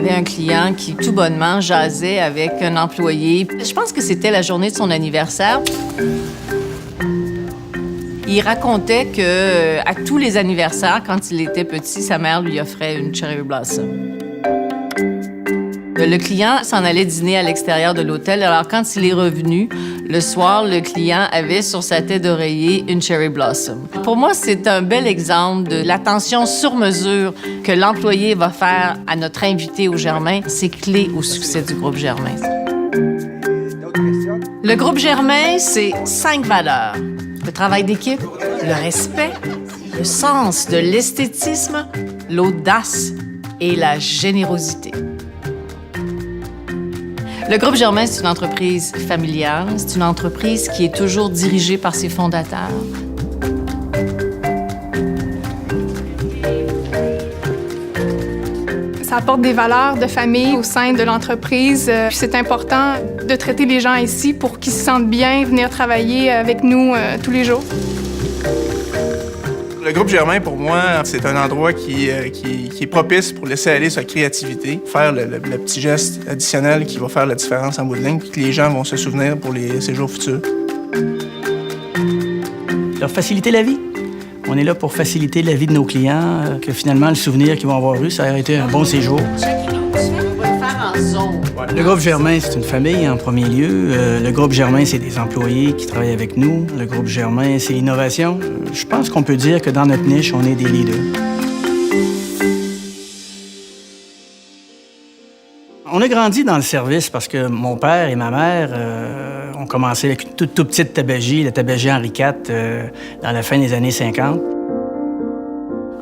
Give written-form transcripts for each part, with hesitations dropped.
avait un client qui, tout bonnement, jasait avec un employé. Je pense que c'était la journée de son anniversaire. Il racontait que à tous les anniversaires, quand il était petit, sa mère lui offrait une cherry blossom. Le client s'en allait dîner à l'extérieur de l'hôtel. Alors, quand il est revenu, le soir, le client avait sur sa tête d'oreiller une cherry blossom. Pour moi, c'est un bel exemple de l'attention sur mesure que l'employé va faire à notre invité au Germain. C'est clé au succès du groupe Germain. Le groupe Germain, c'est 5 valeurs. Le travail d'équipe, le respect, le sens de l'esthétisme, l'audace et la générosité. Le groupe Germain, c'est une entreprise familiale. C'est une entreprise qui est toujours dirigée par ses fondateurs. Ça apporte des valeurs de famille au sein de l'entreprise. C'est important de traiter les gens ici pour qu'ils se sentent bien, venir travailler avec nous tous les jours. Le groupe Germain, pour moi, c'est un endroit qui est propice pour laisser aller sa créativité, faire le petit geste additionnel qui va faire la différence en bout de ligne, puis que les gens vont se souvenir pour les séjours futurs. Leur faciliter la vie. On est là pour faciliter la vie de nos clients, que finalement, le souvenir qu'ils vont avoir eu, ça a été un bon séjour. Le groupe Germain, c'est une famille en premier lieu. Le groupe Germain, c'est des employés qui travaillent avec nous. Le groupe Germain, c'est l'innovation. Je pense qu'on peut dire que dans notre niche, on est des leaders. On a grandi dans le service parce que mon père et ma mère ont commencé avec une toute petite tabagie, la tabagie Henri IV, dans la fin des années 50.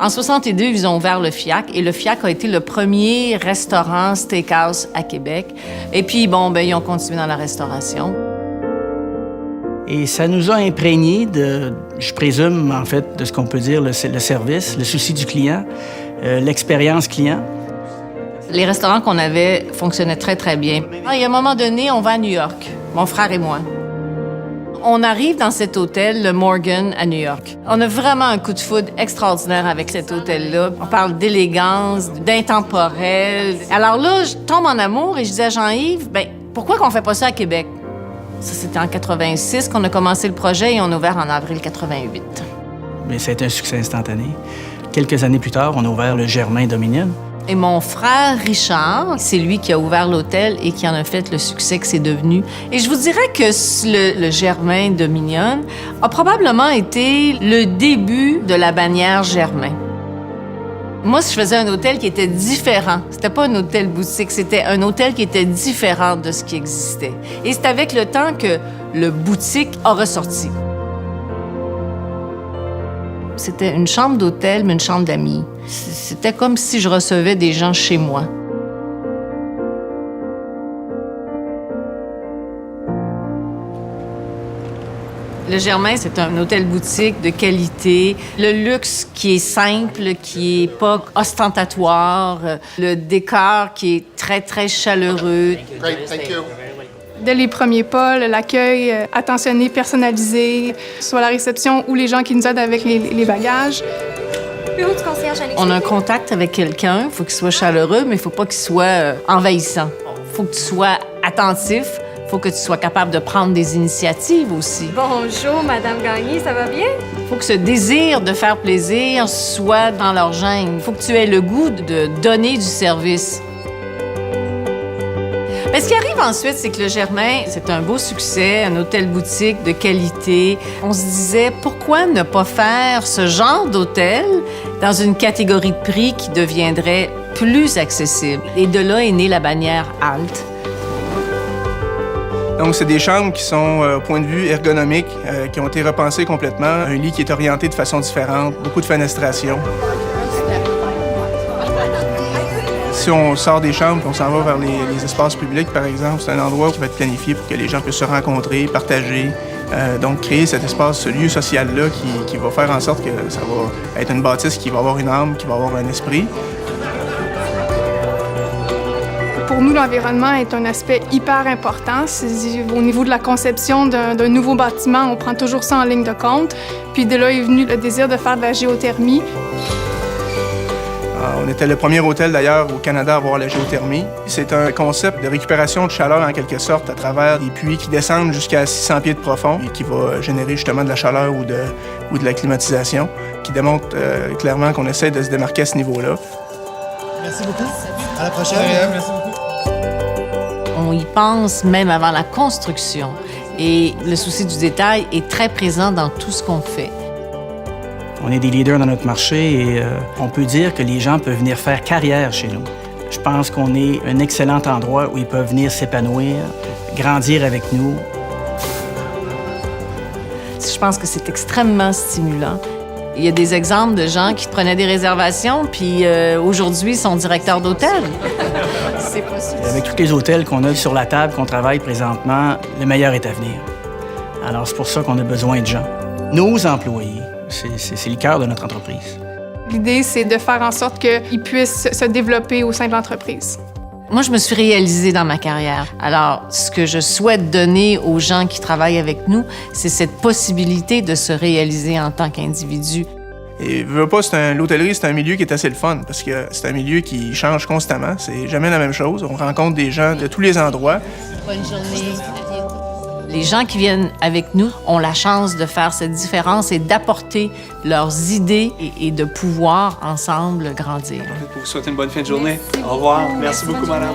En 62, ils ont ouvert le FIAC et le FIAC a été le premier restaurant steakhouse à Québec. Et puis, ils ont continué dans la restauration. Et ça nous a imprégnés je présume, en fait, de ce qu'on peut dire, le service, le souci du client, l'expérience client. Les restaurants qu'on avait fonctionnaient très, très bien. Il y a un moment donné, on va à New York, mon frère et moi. On arrive dans cet hôtel, le Morgan, à New York. On a vraiment un coup de foudre extraordinaire avec cet hôtel-là. On parle d'élégance, d'intemporel. Alors là, je tombe en amour et je dis à Jean-Yves, pourquoi qu'on fait pas ça à Québec? Ça, c'était en 86 qu'on a commencé le projet et on a ouvert en avril 88. Mais ça a été un succès instantané. Quelques années plus tard, on a ouvert le Germain Dominion. Et mon frère Richard, c'est lui qui a ouvert l'hôtel et qui en a fait le succès que c'est devenu. Et je vous dirais que le Germain Dominion a probablement été le début de la bannière Germain. Moi, je faisais un hôtel qui était différent. C'était pas un hôtel boutique, c'était un hôtel qui était différent de ce qui existait. Et c'est avec le temps que le boutique a ressorti. C'était une chambre d'hôtel, mais une chambre d'amis. C'était comme si je recevais des gens chez moi. Le Germain, c'est un hôtel-boutique de qualité. Le luxe qui est simple, qui est pas ostentatoire. Le décor qui est très, très chaleureux. Great, thank you. Dès les premiers pas, l'accueil attentionné, personnalisé, soit la réception ou les gens qui nous aident avec les bagages. Bureau du concierge Alexis. On a un contact avec quelqu'un, il faut qu'il soit chaleureux, mais il faut pas qu'il soit envahissant. Il faut que tu sois attentif, il faut que tu sois capable de prendre des initiatives aussi. Bonjour, Madame Gagné, ça va bien? Il faut que ce désir de faire plaisir soit dans leur gène. Il faut que tu aies le goût de donner du service. Mais ce qui arrive ensuite, c'est que le Germain, c'est un beau succès, un hôtel-boutique de qualité. On se disait, pourquoi ne pas faire ce genre d'hôtel dans une catégorie de prix qui deviendrait plus accessible? Et de là est née la bannière Alt. Donc, c'est des chambres qui sont, au point de vue ergonomique, qui ont été repensées complètement. Un lit qui est orienté de façon différente, beaucoup de fenestration. Si on sort des chambres, on s'en va vers les espaces publics, par exemple, c'est un endroit qui va être planifié pour que les gens puissent se rencontrer, partager. Donc, créer cet espace, ce lieu social-là qui va faire en sorte que ça va être une bâtisse qui va avoir une âme, qui va avoir un esprit. Pour nous, l'environnement est un aspect hyper important. Au niveau de la conception d'un nouveau bâtiment, on prend toujours ça en ligne de compte. Puis de là est venu le désir de faire de la géothermie. On était le premier hôtel d'ailleurs au Canada à avoir la géothermie. C'est un concept de récupération de chaleur en quelque sorte à travers des puits qui descendent jusqu'à 600 pieds de profond et qui va générer justement de la chaleur ou de la climatisation, qui démontre clairement qu'on essaie de se démarquer à ce niveau-là. Merci beaucoup. À la prochaine. Merci beaucoup. On y pense même avant la construction. Et le souci du détail est très présent dans tout ce qu'on fait. On est des leaders dans notre marché et on peut dire que les gens peuvent venir faire carrière chez nous. Je pense qu'on est un excellent endroit où ils peuvent venir s'épanouir, grandir avec nous. Je pense que c'est extrêmement stimulant. Il y a des exemples de gens qui prenaient des réservations, puis aujourd'hui sont directeurs d'hôtel. C'est possible. Avec tous les hôtels qu'on a sur la table, qu'on travaille présentement, le meilleur est à venir. Alors c'est pour ça qu'on a besoin de gens. Nos employés, c'est le cœur de notre entreprise. L'idée, c'est de faire en sorte qu'ils puissent se développer au sein de l'entreprise. Moi, je me suis réalisée dans ma carrière. Alors, ce que je souhaite donner aux gens qui travaillent avec nous, c'est cette possibilité de se réaliser en tant qu'individu. Et veux pas, l'hôtellerie, c'est un milieu qui est assez le fun parce que c'est un milieu qui change constamment. C'est jamais la même chose. On rencontre des gens de tous les endroits. Bonne journée. Les gens qui viennent avec nous ont la chance de faire cette différence et d'apporter leurs idées et de pouvoir ensemble grandir. Pour vous souhaiter une bonne fin de journée. Au revoir. Merci beaucoup, madame.